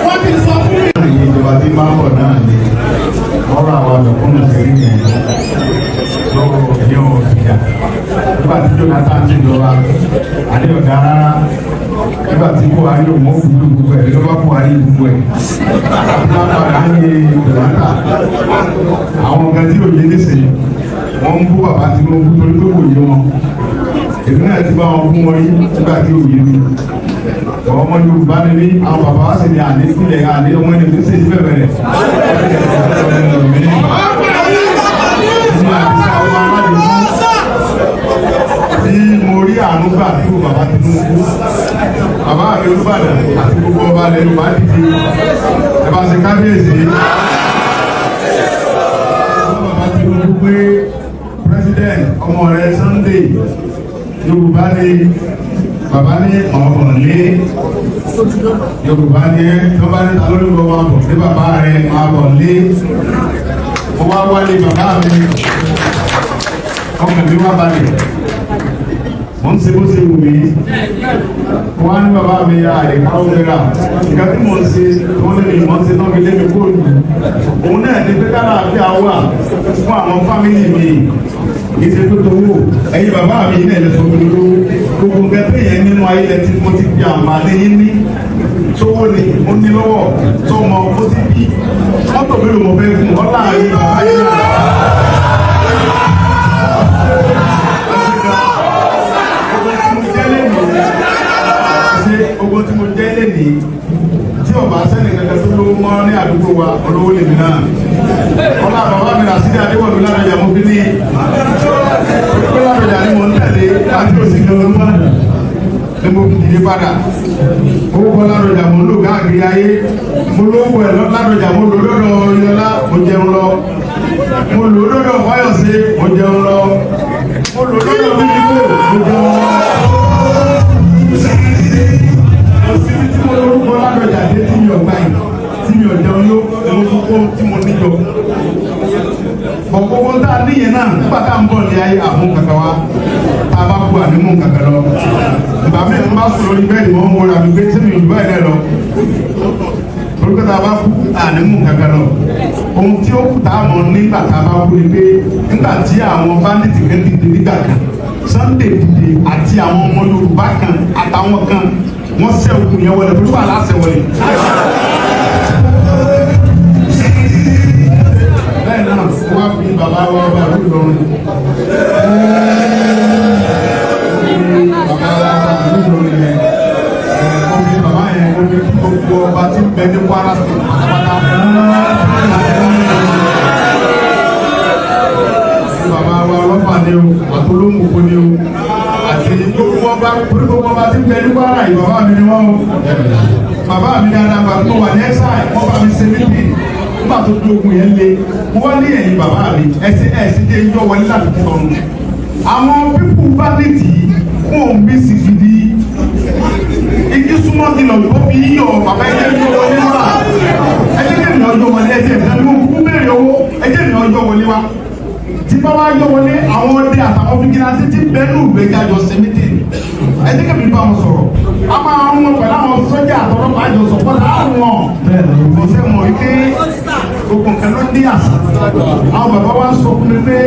wọ́n ti sọ fún mi. ìjọba tí máa ń bọ̀ náà ni ọ̀rọ̀ àwọn àdókòwò ṣe rí yẹn tó ẹ̀yọ́ ìjà nígbà tí Jonathan ti jọba àdéhùn rárá nígbà tí Buhari ò mọ òkú gbogbo ẹ̀ lọ́wọ́ Buhari gbogbo ẹ̀ wọ́n padà ń yé Jonathan àwọn ọ̀gá tí ò yé léṣe wọ́n ń bú bàbá Tinubu torí pé kò yé wọn èmi náà ti bá wọn fún wọn yí nígbà tí ò yé mi ọmọ Yorùbá ni ní àwọn bàbá wa sì ní àní sílẹ̀ àní ọmọ ẹni tó ṣe é bẹ̀rẹ̀ rẹ̀ tí mo rí àánú gbà tó bàbá Tinubu bàbá mi Olúbàdàn àti gbogbo ọba ilẹ̀ Yorùbá dìde ẹ bá ṣe kábíyèsí bàbá Tinubu pé president ọmọ rẹ̀ Sunday Yorùbá ni bàbá ní ọ̀bọ̀n lé Yorùbá ní tọ́ba ní alólùkọ́ wa bọ̀ ní bàbá rẹ̀ ọ̀bọ̀n lé mo wá wálé bàbá mi ọkàn mi wá balẹ̀ mo ń ṣe bó ṣe wù mí mo wá ní bàbá mi àyíká òmìnira ìgbà tí mo ń ṣe wọ́n lé mi mo ń ṣe náà mi lé mi kóòlù òun náà ní pé kára àfi àwọ̀ fún àwọn fámìlì mi ìṣe tó tó wò ẹ̀yin bàbá mi náà lè sọ fún mi lówó gbogbo nǹkan tó yẹn nínú ayé lẹ tí mo ti fi àǹfààní yín ní sówó ni mo ní lọ́wọ́ tó mọ ó ti bí mọ́tò mélòó mo fẹ́ fún ọ láàrin bàbá yín náà. Ogun tí mo jẹ́ lẹ́nìí tí ọba sẹ́ni kankan tó lówó mọ́ ní àdúgbò wa olówó lèmi náà ọlá bàbá mi Rasidi Adéwọ̀lú Ládọjà mo fi ní pé Ládọjà ni mo ń tẹ̀lé láti òsì ní olúmọ ni mo fi dìde padà owó kọ́ Ládọjà mo lò káàkiri ayé mo lówó ẹ̀ Ládọjà mo lò lọ́dọ̀ Yọlá mo jẹun lọ mo lò lọ́dọ̀ Fáyọ̀sé mo jẹun lọ mo lò lọ́dọ̀ Bíbíkò mo jẹun lọ. Òsibí tí mo lórúkọ Ládọjà dé tí mi ò gbà yìí tí mi ò jẹun yó ẹ̀rọ kókó tí mo níjọ. Ọ̀pọ̀pọ̀ tá a níyẹn náà nígbà tá a ń bọ̀ ní ayé àmú kankan wa tá a bá kú ànímú kankan lọ. Ìgbà mi ń bá sọ̀rọ̀ ní bẹ́ẹ̀ ni wọ́n ń wọra mi pé sẹ́mi ò gbà yẹn lọ. Orúkọ tá a bá kú ànímú kankan lọ. Ohun tí ó kù tá a mọ̀ nígbà tá a bá kú ni pé nígbà tí àwọn báńdíìtì kan dìde nígbà kan Sunday dìde àti àwọn ọmọ Yorùbá kan àtàwọn kan wọ́n sẹ́ òkun yẹn wọlé pẹ̀lú àlàsẹ̀ wọlé. bẹ́ẹ̀ náà wá fi bàbá wa bá a lórí lọ́rùn. bàbá wa bá a lórí lọ́rùn yẹn. omi bàbá yẹn omi gbogbo ọba tí ń bẹ ní Kwara State pátápátá. bàbá wa ọlọ́pàá ni o àtolóńgbò ni o àti gbogbo ọba tí ń bẹ ní Kwara yìí bàbá mi ni wọ́n o. bàbá mi dáadáa bàbá tó wà ní ẹ́sà wọ́n bá mi ṣe níbi nígbà tó tó ogun yẹn lé mo wá ní ẹ̀yìn bàbá mi ẹ̀sìn dé yọ wọlé láti fi sọnù. àwọn pípù bá dé tì í fún òun bí sì fìdí igi súnmọ́ ti lọ tó fi yíyọ bàbá ẹ̀jẹ̀ mi wọlé wá ẹ̀jẹ̀ mi ọjọ́ wọlé ẹ̀jẹ̀ mi kú bẹ̀rẹ̀ owó ẹ̀jẹ̀ mi ọjọ́ wọlé wá tí bá wá yọ wọlé àwọn ọdẹ àtàwọn fìgìláńtì ti bẹ́ẹ̀nù ìgbẹ́jájọ sẹ́mítì ẹ̀jẹ̀ kẹ́mi bá wọn sọ̀rọ̀ a máa ń wọn pẹ̀lú àwọn sọ́jà àtọ́lọ́pàá àjọ sọ̀pọ̀ láàrún wọn kò sẹ́ mọ̀ ike gbogbo nǹkan ló ní àṣà àwọn bàbá wa sọ fún mi pé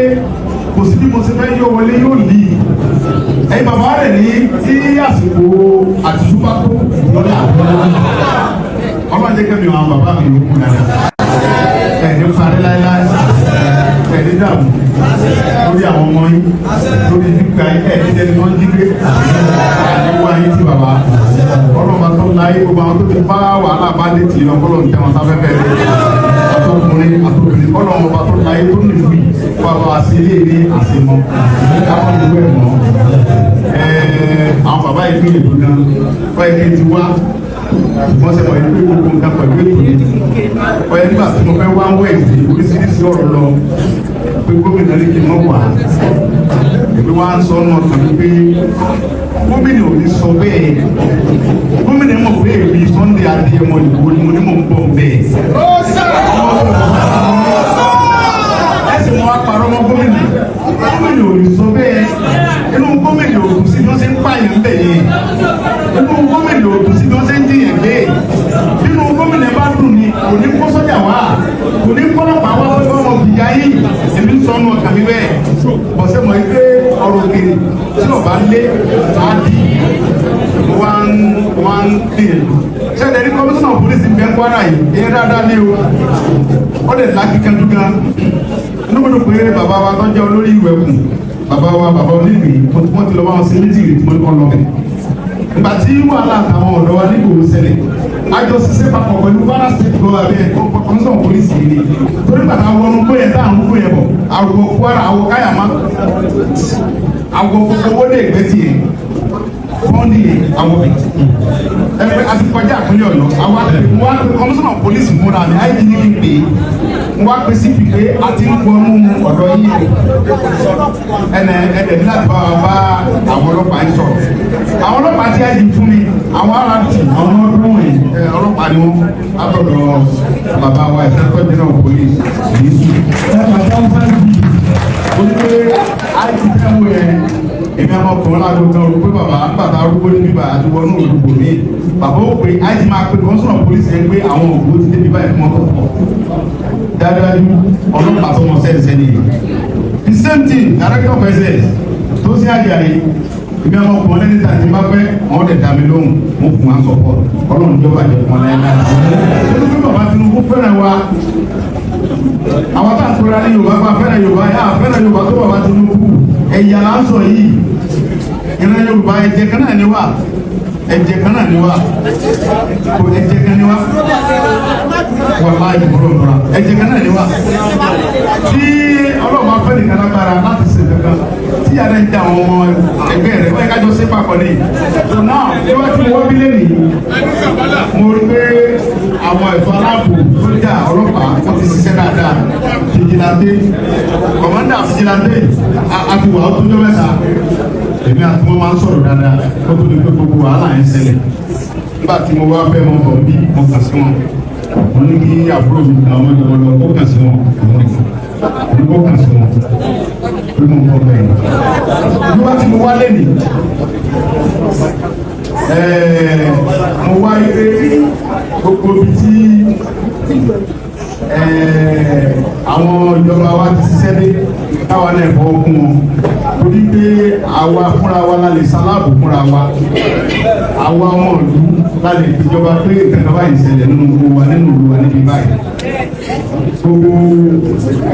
kò sí bí mo ṣe fẹ́ yọ wọlé yóò lì í ẹ̀yin bàbá rẹ̀ ní tí àsìkò àtìsúbá tó lọ́dẹ àtọ́lọ́ ọlọ́run jẹ́ kẹ́mi àwọn bàbá mi yóò kú dáadáa ẹ̀ẹ́dẹ́ parí láéláé ẹ̀ẹ́dẹ́ dààmú lórí àwọn ọmọ yín lórí nígbà ẹ̀ẹ́dẹ́ ni wọ́n jí gbé àdéhùn ayé tí bàbá ọlọ́ba tó láyé gbogbo àwọn tó ti bá wàhálà bá dé tì lọ kọ́lọ́ ní tẹ́wọ̀n sáfẹ́fẹ́ rẹ̀ àtọkùnrin àtọkùnrin ọlọ́ba tó láyé tó nìlú bàbá àṣìlè ní àṣemọ́ káwọn ìlú ẹ̀ mọ́ àwọn bàbá yìí gbé ìlú náà wọ́n yẹ kí ti wá wọ́n sẹ́wọ̀n yìí pé gbogbo nǹkan pẹ̀lú ètò yìí wọ́n yẹ nígbà tí mo fẹ́ wá ń wẹ̀ ìdí oríṣiríṣi ọ̀rọ̀ lọ pé gómìnà ní kí n mọ̀ wá èmi wá ń sọ ọ́nà ọ̀tàn pé gómìnà ò ní sọ bẹ́ẹ̀ gómìnà mọ̀ pé èmi Sunday Adéyẹmọ ìwò ni mo ní mò ń bọ̀ bẹ́ẹ̀. ẹsẹ̀ mo wá parọ́ mọ́ gómìnà gómìnà ò ní sọ bẹ́ẹ̀ inú gómìnà ò dùn sí bí wọ́n ṣe ń pààyàn bẹ̀ yẹn inú gómìnà ò dùn sí bí wọ́n ṣe ń dìyàn gbé inú gómìnà kò ní kọ́lọ́pàá wá pé wọ́n mọ̀ gbìyà yìí èmi sọnù ọ̀kà mi bẹ́ẹ̀ bọ̀sẹ̀ mọ̀ pé ọ̀rọ̀ òkèèrè tí ọba lé àdì wọ́n dìé ṣẹlẹ̀ ní kọmíṣánná pólísì bẹ́ẹ̀ Kwara yìí èyí dáadáa ní o ó lè láti kẹ́jú gan nígbàdó pé bàbá wa tó jẹ́ olórí ìwẹ̀ kù bàbá onígbì wọ́n ti lọ bá wọn sí méjìlì tí wọ́n ní kọ́ lọ bẹ̀ ìgbà tí wàhálà àtàwọn ọ̀dọ́ wa nígbò ṣẹlẹ̀ àjọ ṣiṣẹ́ papọ̀ pẹ̀lú Kwara state government abẹ́ kọmíṣánná pólísì yìí torí gbàtà wọnú gbóyè tá à ń gbóyè bọ̀ àwọ̀ Kwara àwọ̀ káyàmá àwọ̀ owó lè gbé tiẹ̀ fọ́ndì àwọn ẹgbẹ́ àti kọjá àpínlẹ̀ Ọ̀yọ́ àwọn àpèkùn wa pé kọmíṣánná pólísì múra ní àìdí ní pé wọ́n á pè sí pípé àti ń gbọ́nú ọ̀dọ́ yìí ẹ̀ẹ́dẹ̀ ní láti bá àwọn ọlọ́pàá yìí sọ̀rọ̀ àwọn ọlọ́pàá tí àìdí fún mi àwọn ará tì àwọn ọdún ọlọ́pàá ni wọ́n látọ̀dọ̀ bàbá wa ìfẹ́kọ̀ọ́ náà pólísì yìí sùn àìdí tẹ́wọ́ yẹn èmi àwọn ọkùnrin lágbo kan olùkọ́ bàbá bàtà arúgbó ní bíbá àti wọnú olùkọ́ mi bàbá ó pè àìsí máa pè kọ́ńsọ̀nà pólísì yẹn pé àwọn ògbó ti débi báyìí fún ọkọ̀ pọ̀ dáadáa ọlọ́pàá tó mọ sẹ́ẹ̀sẹ́ ni the same thing director of SS tó sí Àjàyí èmi àwọn ọkùnrin lẹ́ni tàbí bá fẹ́ àwọn ọ̀dẹ̀ dàmí lóhùn mo fún wa sọ̀pọ̀ ọlọ́run jọ bàjẹ́ fún ọ lẹ́yìn bàbá Tinubu fẹ́ràn wa àwọn tá à ń tóra ní Yorùbá bá fẹ́ràn Yorùbá yá fẹ́ràn Yorùbá tó bàbá Tinubu ẹ̀yà là ń sọ yìí ìran Yorùbá ẹ̀jẹ̀ kan náà ni wá ẹ̀jẹ̀ kan náà ni wá kò ẹ̀jẹ̀ kan ni wá wàláyé mọ̀rọ̀mọ̀rọ̀ ẹ̀jẹ̀ kan náà ni wá tí ọlọ́run afẹ́ nìkan lágbára láti ṣe kankan tí yàrá ń jẹ àwọn ọmọ ẹgbẹ́ rẹ̀ wọ́n yẹ kájọ sí papọ̀ ní so now bí wọ́n ti wọ́n bí lẹ́nìí mo rí pé àwọn ẹ̀fọ́ aláàbò sójà ọlọ́pàá wọ́n ti ṣiṣẹ́ dáadáa fìjìláńdé kọ̀mọ́ndà fìjìláńdé àtiwà ó tó jọ mẹ́ta èmi àti wọn máa ń sọ̀rọ̀ dáadáa ó tó di pé gbogbo wàhálà yẹn ṣẹlẹ̀ nígbà tí mo wá fẹ́ mọ bọ̀ bí mo kàn sí wọn mo ní kí àbúrò mi kan ọmọ ìjọba lọ kó kàn sí wọn mo kó kàn sí wọn pé mo kọ́ bẹ́ẹ̀ nígbà tí mo wá lẹ́nìí mo wá ipé gbogbo ibi tí àwọn ìjọba wa ti ṣiṣẹ́ dé káwa náà fọwọ́ kún wọn torí pé àwa fúnra wa la lè sáláàbò fúnra wa àwa ọmọ ìlú la lè ìjọba pé ìkànnì báyìí ṣẹlẹ̀ nínú gbogbo wa nínú ìlú wa níbi báyìí gbogbo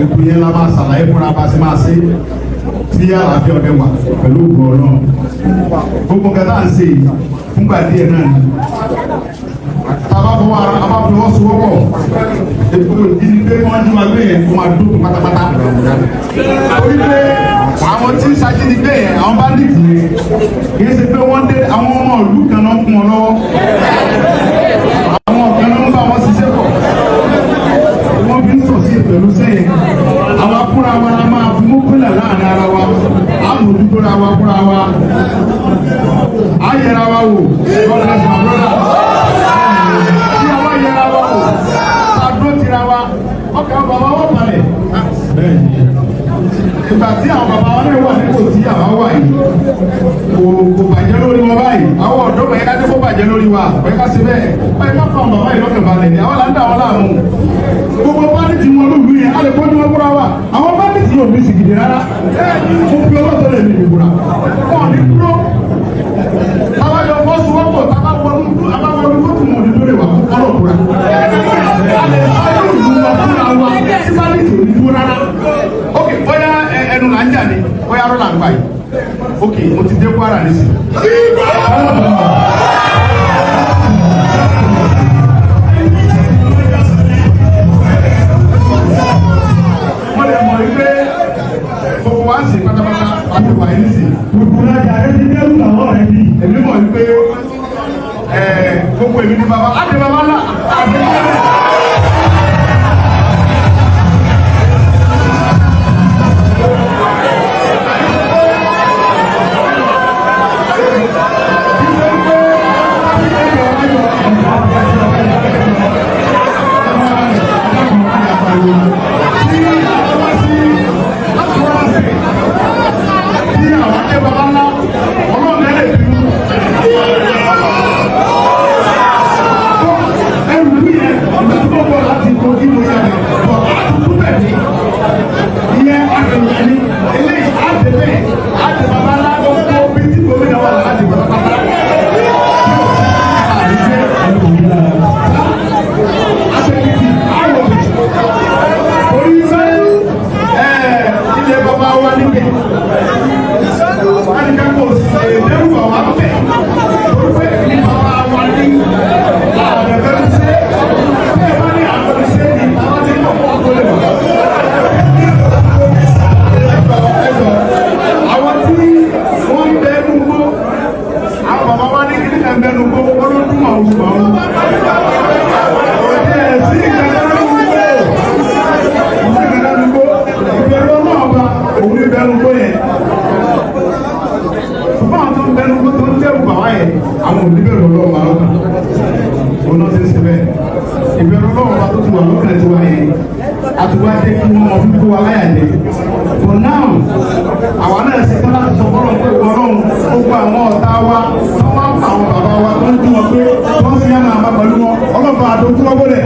ètò yẹn la máa ṣàlàyé fúnra bá ṣe máa ṣe tí àlàáfíà ọdẹ wà pẹ̀lú ògùn ọlọ́run gbogbo kẹta ń ṣe fúngbà díẹ̀ náà ni abáfọwọ́ sowọ́pọ̀ ètò ìdílé pé wọ́n ti máa gbé yẹn kó máa dúró pátápátá orí pé àwọn tí sàkíní gbé yẹn àwọn bá nìkì yẹn kì í ṣe pé wọ́n dé àwọn ọmọ ìlú kan náà kún wọn lọ́wọ́ àwọn kan náà ń bá wọn ṣiṣẹ́ pọ̀ wọ́n fi ń sọ̀ sí ìpẹ̀lú sẹ́yìn àwọn afúnra wa la máa fi mú pínlẹ̀ láàrin ara wa àmójútó ra wa fúnra wa ayẹra wa wò lọ́dọ̀ ẹ̀sìn àbúrò tí a bá yẹra wa wò àdó tira wa ọkàn bàbá wọ́n balẹ̀ ìgbà tí àwọn bàbá wọn lè wà nípò tí àwa wà yìí kò bàjẹ́ lórí wọn báyìí àwọn ọ̀dọ́ bẹ̀yẹ ká dé kó bàjẹ́ lórí wa bẹ̀yẹ ká ṣe bẹ́ẹ̀ báyìí ká fún àwọn bàbá yìí lọ́kàn balẹ̀ ni àwọn là ń dà wọn láàmú gbogbo pálítì wọn ló lù yẹn a lè kọ́ ní wọn kúra wa àwọn pálítì yóò ní sìgìdì rárá mo fi ọlọ́tọ̀ lè ní ìbúra wọn ní kúrò àwọn yóò fọ́ sùwọ́pọ̀ tábàwọlú tó tún mọ̀ ní lórí wa ọlọ́kùnra ok bóyá ẹnu là ń jà ní bóyá arọ́ là ń gbà yìí ok mo ti dé Kwara nísìnyí. wọ́n lè mọ̀ wípé gbogbo wa ń sè pátápátá àti wà yìí sí. gbogbo náà ẹ ti dẹ́rù làwọn rẹ̀ bí. èmi mọ̀ wípé gbogbo èmi ní bàbá àti bàbá náà àti bàbá náà. ìbẹ̀rù ọlọ́run wa tó ti wà lọ́kàn tí wà yẹn àtiwá jẹ́ kí wọ́n mọ fífi wa láyà jẹ́ for now àwa náà ṣe tán láti sọ fọ́lọ́ pé ọlọ́run gbogbo àwọn ọ̀tá wa wọ́n máa ń fa àwọn bàbá wa tó ń dún wọn pé wọ́n fi yá máa bá pẹ̀lú wọn ọlọ́run àdókù wọn bọ́lẹ̀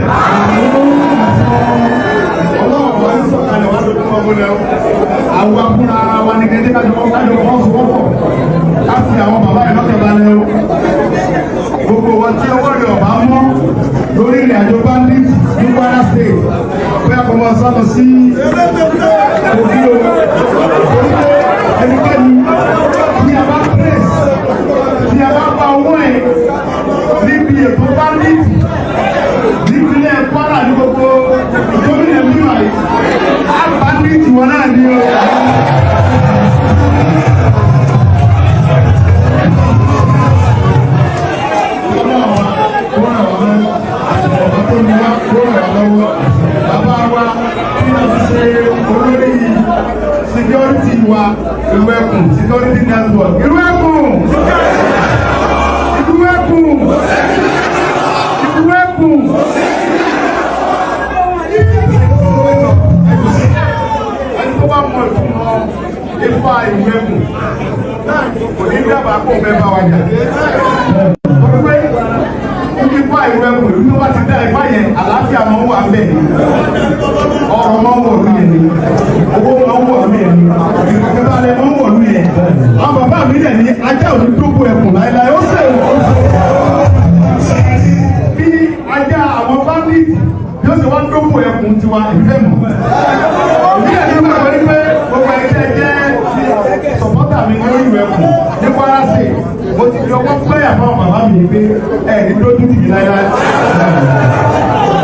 ọlọ́run wa ń sọ̀kalẹ̀ wá lókù wọn bọ́lẹ̀ àwọn afúnra wa ní kẹ́kẹ́ kájọ wọn sọ̀wọ́pọ̀ láti àwọn bàbá yẹn lọ́kẹ̀ balẹ̀ o gbogbo wọn tí ọwọ́ rẹ̀ ọ̀bá mọ́ lórí ìrìn àjò bandit ní Kwara State pé àkọ́mọ́ sọ́nà sí òbí o ẹnikẹ́ni tí a bá press tí a bá pa owó ẹ̀ níbi ètò bandit nípínlẹ̀ Kwara ní gbogbo gómìnà mímọ́ yìí á bandit wọn náà ní o. Bàbá wa tí wọ́n ti ṣe olórí security wa Ìlúẹ̀kùn security network Ìlúẹ̀kùn ẹni tó bá mọ ìfúnná Ifá Ìlúẹ̀kùn kò ní dábàá kó fẹ́ bá wa jà. Ifá Ìlúẹ̀kùn ìlú tó bá ti dá Ifá yẹn àlàáfíà máa ń wà bẹ́ẹ̀ ọ̀rọ̀ máa ń wọ̀ lú yẹn ni owó máa ń wọ̀ lú yẹn ni ìgbàgbọ́ alẹ́ máa ń wọ̀ lú yẹn. Àwọn bàbá mi dẹ̀ ní ajá òní dógò ẹkùn láéláé ó sè wọ́n. Bí ajá àwọn báńdíìtì yóò ṣe wá dógò ẹkùn tiwa ìfẹ́ mọ̀. Bí ẹni wọ́n wọlé pé gbogbo ẹgbẹ́ jẹ́ sọ̀pọ́tà mi lórí ìwé ẹkùn ní Kwara State mo ti fi ọwọ́ pẹ́ àmọ́ bàbá mi ní pé ẹ̀ẹ́dì tó dúdú yìí láéláé.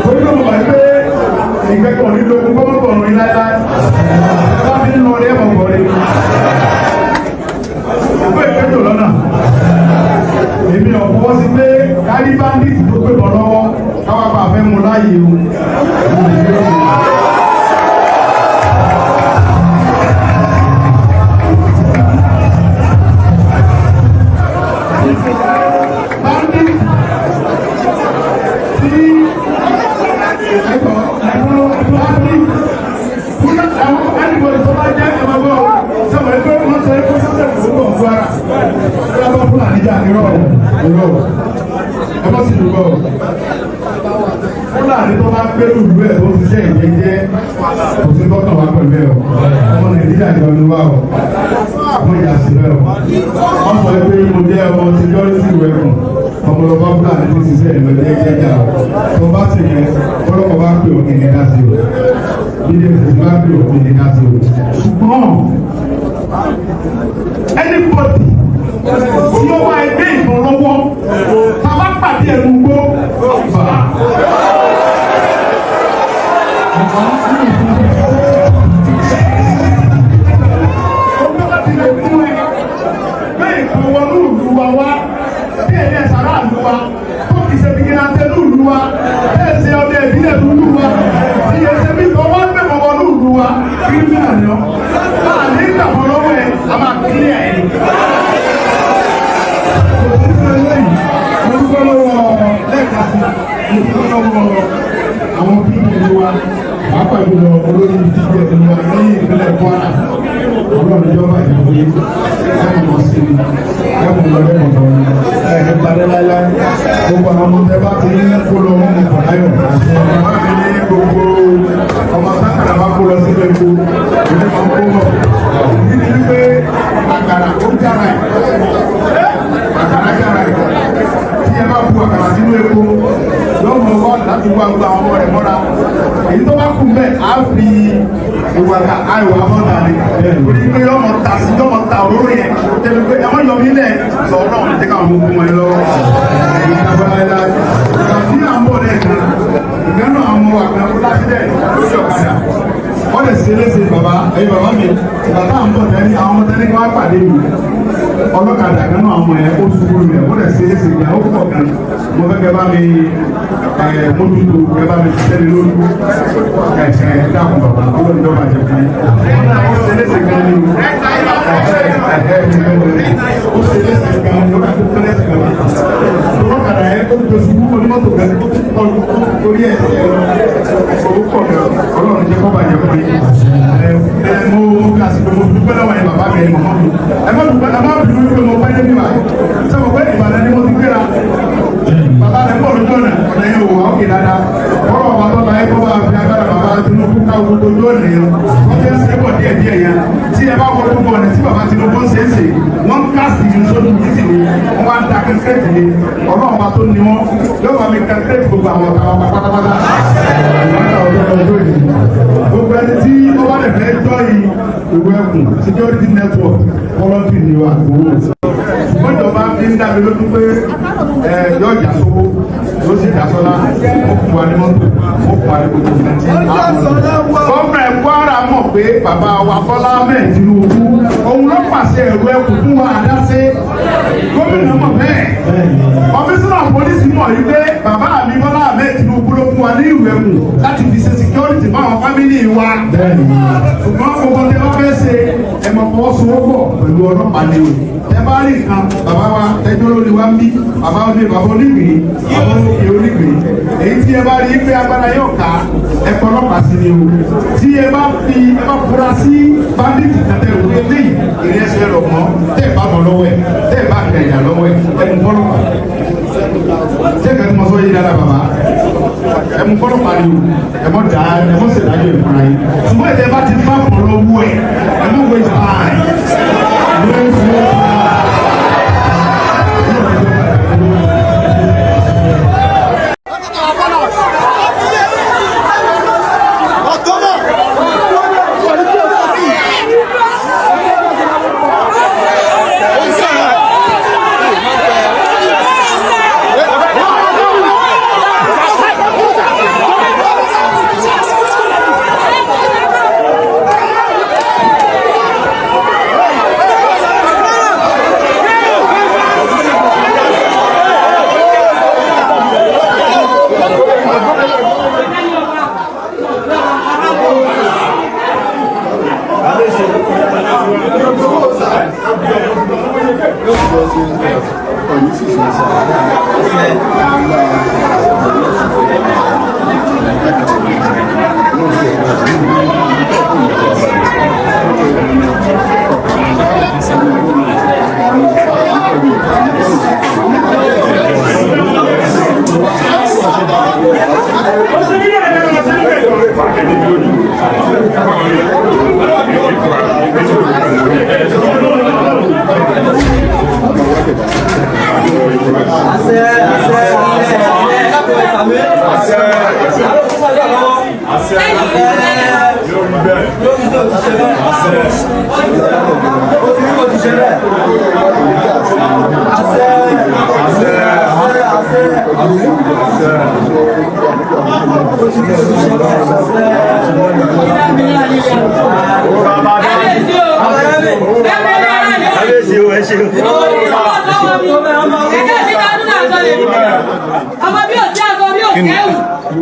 Torí ló mọ̀ pé ìgbẹ́kọ̀ ní lókun kọ́mọ́kọ̀ ọ̀run yìí láéláé. Wọ́n ti ń lọ ọdẹ ẹ̀mọ̀ bọ̀rẹ̀. Ìgbẹ́ ìgbẹ́jọ lọ́nà. Èmi ò fọwọ́ sí pé kárí báńdíìtì tó pè bọ̀ lọ́wọ́ káwá bá fẹ́ mu láàyè o. Fúlàní tó bá gbé lùlú ẹ̀ tó ti ṣe ìjẹ́jẹ́ kò sí tọ́kàn wá pẹ̀lú ẹ̀ o ọmọ Nàìjíríà jọ ní wá o ọmọ ìyá sí rẹ o wọ́n sọ pé mo jẹ́ ọmọ security weapon ọmọlọ́gbọ́n Fúlàní tó ti ṣe ìjẹ́jẹ́ jẹ́jà o tó bá sì yẹ ọlọ́kọ̀ bá pè òkè ní káṣí o bídé ìfòsí bá pè òkè ní káṣí o ṣùgbọ́n anybody tí ó wá ẹgbẹ́ ìbọn lọ́wọ́ tàbá pàdé ẹ̀rù gbó bàbá. Bẹ́ẹ̀ kò wọnú ìlú wa wá, bí ẹ̀yẹ sàrà ìlú wa, tó kì í ṣe bìkínà tẹ́lú ìlú wa, bẹ́ẹ̀ ṣe ọdẹ ìbílẹ̀ ìlú wa, bí ẹ̀ṣẹ̀ bí kò wọ́n gbé mọ̀ wọnú ìlú wa, kí ní àná. Láàrin ìgbàgbọ́ lọ́wọ́ ẹ̀, a máa kílẹ̀ ẹ̀. Àwọn pípìlì wa pàápàá jùlọ olórí ìdíje ìlú wa ní ìpínlẹ̀ Kwara ọlọ́run ìjọba ìlú yìí ẹ̀kọ́ mọ̀ sí i ẹ̀kọ́ mọ̀ lẹ́kọ̀ọ́ tó ní ẹ̀kọ́ parí láyá gbogbo àwọn ọmọdé bá ti ní kó lọ wọn mọ̀ láyọ̀ bá mi ní gbogbo ọmọ sákàrà bá kó lọ sí ẹ̀kọ́ ìdí kan kó mọ̀ níbi pé àkàrà ó jára ẹ̀ àkàrà jára ẹ̀ tí ẹ bá bu àkàrà sínú epo lọ́mọ ọkọ láti wá gba ọmọ rẹ̀ mọ́ra èyí tó bá kú bẹ́ẹ̀ á fi ìwàkà àìwà mọ́ta ni torí pé yọmọ ta sí yọmọ ta òróró yẹn tẹ̀lé pé ẹ̀wọ̀n yọ mí lẹ̀ lọ náà ní tẹ́ka àwọn ogun wọn lọ́wọ́ ìgbà tí à ń bọ̀ lẹ́ẹ̀kan ìgbẹ́nu àwọn ọmọ àgbà kó lásìlẹ̀ lórí ọ̀kadà wọ́n lè ṣe léṣe bàbá ẹ̀yin bàbá mi ìgbà tá à ń bọ̀ tẹ́lẹ̀ àwọn ọmọ tẹ́lẹ̀ kí wọ́n pàdé mi ọlọ́kadà kan náà àwọn ẹ̀ ó ṣubú rẹ̀ wọ́n lè ṣe léṣe ìgbà ó pọ̀ kan mo fẹ́ kẹ́ bá mi mójútó kẹ́ bá mi ṣiṣẹ́ ní lórí dákun bàbá ó lè jọba jẹ fún mi. ó ṣe léṣe kan ní ó ṣe léṣe kan ní ó kà tó léṣe kan ní ọlọ́kadà ẹ̀ ó tó ṣubú onímọ́tò kan ó torí ẹ̀ owó pọ̀ ọlọ́run jẹ́ kọ́ bàjẹ́ fún mi. Mo kàsìkò mo dúpẹ́ lọ́wọ́ ẹ̀ bàbá mi ẹ̀ mọ̀ mi. Ẹ má dúpẹ́ ẹ má bínú pé mo pẹ́ débi báyìí. Sọ́kò pé Ìbàdàn ni mo ti gbéra. Bàbá rẹ̀ pọ̀ lójú ọ̀nà ọ̀nà yẹn wò wá òkè dáadáa. Ọ̀rọ̀ bàbá tó láyé kó bá fi agbára bàbá Tinubu ká gbogbo ojú ọ̀nà yẹn. Wọ́n ti ń ṣe é pọ̀ díẹ̀ díẹ̀ yẹn. Tí ẹ bá wọ gbogbo ọ̀nà tí bàbá Tinubu ń ṣe é ṣe, wọ́n kásì ní sódù títì ni, wọ́n wá ń da kẹ́kẹ́tì ni. Ọlọ́run bá tó ní wọn, yóò máa mi kẹ́kẹ́tì gbogbo àwọn ọ̀tá wọn pátápátá. Gbogbo ẹni tí ó bá lè fẹ́ jọ́ yìí ìwé ẹkùn security network kọ́lọ́tì ni wà gbowó. Ṣùgbọ́n ìjọba fi ń dàbí lójú pé yóò jà sówó yóò sì jà sọ́lá ó fún wa ní mọ́tò ó fún wa ní gbogbo ìgbà. Gómìnà Kwara mọ̀ pé bàbá wa Bọ́lá Ahmed Tinubu òun ló pàṣẹ ìwé ẹkùn fún wa àdáṣe. Gómìnà mọ̀ bẹ́ẹ̀. Kọmíṣánná pólísì mọ̀ yí pé bàbá mi Bọ́lá Ahmed Tinubu ló fún wa ní ìwé ẹkùn láti fi ṣe security fún àwọn fámìlì wa. Ṣùgbọ́n gbogbo ní wọ́n fẹ́ ṣe ẹ̀mọ̀ fọwọ́sowọ́pọ̀ pẹ̀lú ọlọ́pàá ni o. Ẹ bá rí nǹkan bàbá wa ẹjọ́ lórí wa ń bí bàbá onígbìrì bàbá òkè onígbìrì. Èyí tí ẹ bá rí pé agbára yóò ká ẹ̀kọ́ ọlọ́pàá sí ni o. Tí ẹ bá fura sí báńdíìtì kàtẹ́ òkú eléyìí ìrẹsẹ̀ rọ̀ mọ́ tẹ́ ẹ bá mọ̀ lọ́wọ́ ẹ̀ tẹ́ ẹ bá gbẹ̀yà lọ́wọ́ ẹ̀ ẹnu fọlọ́pàá. Ṣé kẹ́kẹ́ mọ sọ yìí dára bàbá? Ẹmu fọlọ́pàá ni o ẹmọ dà ẹmọ sèdájọ́ ìfúnra yìí. Ṣùgbọ́n ìdẹ́ bá ti fá pọ̀ lọ́wọ́ ẹ̀ ẹmọ wẹ̀ fáì.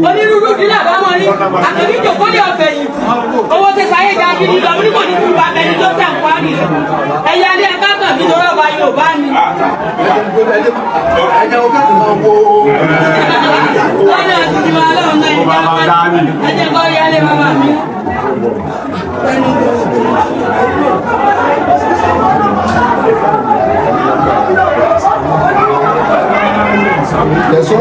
onírúurú dílà bá wọn rí àtẹ̀bí ìjòkó ní ọ̀fẹ́ yìí owó ti sáyé ga gidi lọ nígbà ní kúrú abẹni tó tẹ̀ ń kwari ẹ̀yà ní ẹ̀ka kan bí lọ́rọ̀ ọba Yorùbá ni. lọ́nà àtúntì wa lọ́wọ́ náà ẹ̀jẹ̀ kọ́ yálé bàbá mi. Eso.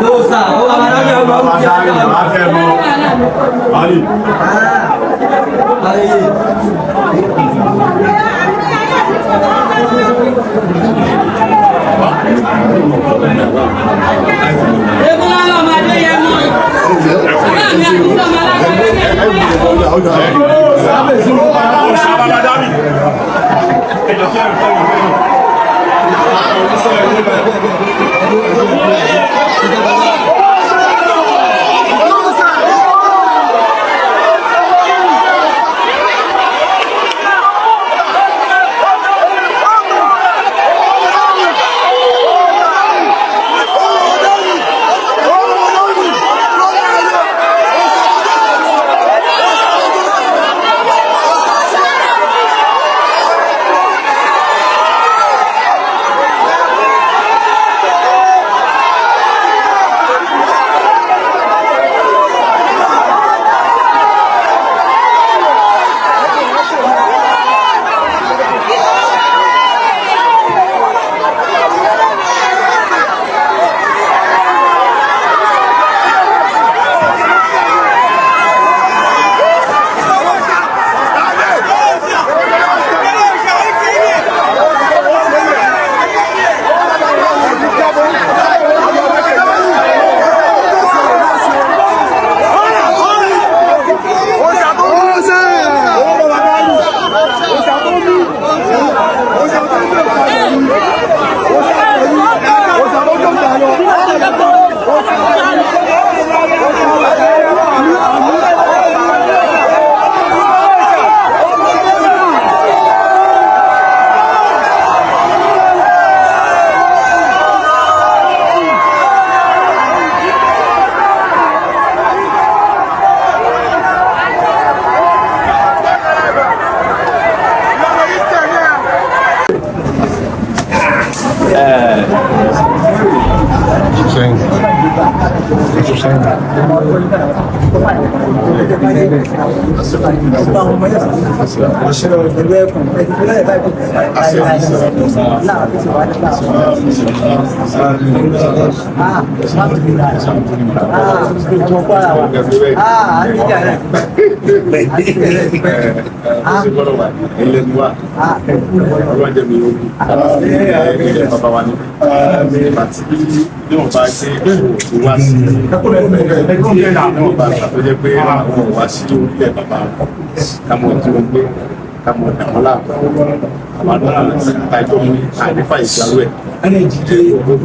Dosa, oh amaranya baru Ali. Ali.